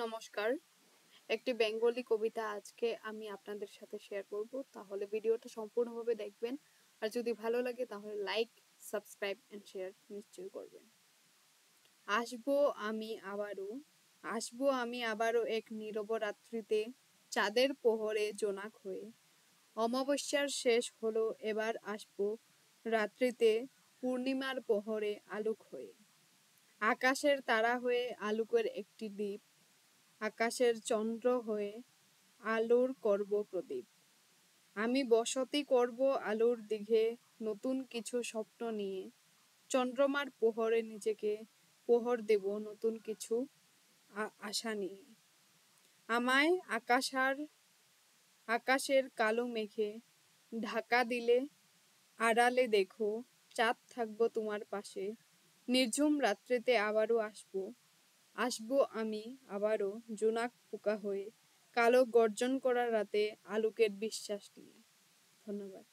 নমস্কার। একটি বেঙ্গলি কবিতা আজকে আমি আপনাদের সাথে শেয়ার করব, তাহলে ভিডিওটা সম্পূর্ণভাবে দেখবেন। আর যদি ভালো লাগে তাহলে লাইক, সাবস্ক্রাইব এন্ড শেয়ার নিশ্চয়ই করবেন। আসবো আমি আবারও এক নীরব রাত্রিতে, চাঁদের পোহরে জোনাক হয়ে। অমাবস্যার শেষ হলো, এবার আসবো রাত্রিতে পূর্ণিমার প্রহরে আলোক হয়ে। আকাশের তারা হয়ে আলোকের একটি দ্বীপ, আকাশের চন্দ্র হয়ে আলোর করব প্রদীপ। আমি বসতি করব আলোর দিঘে, নতুন কিছু স্বপ্ন নিয়ে। চন্দ্রমার পোহরে নিজেকে পোহর দেব নতুন কিছু আশা নিয়ে। আমায় আকাশের কালো মেঘে ঢাকা দিলে, আড়ালে দেখো চাঁদ থাকবো তোমার পাশে। নির্ঝুম রাত্রিতে আবারও আসবো আমি আবারও জোনাক পোকা হয়ে, কালো গর্জন করা রাতে আলোকের বিশ্বাস নিয়ে। ধন্যবাদ।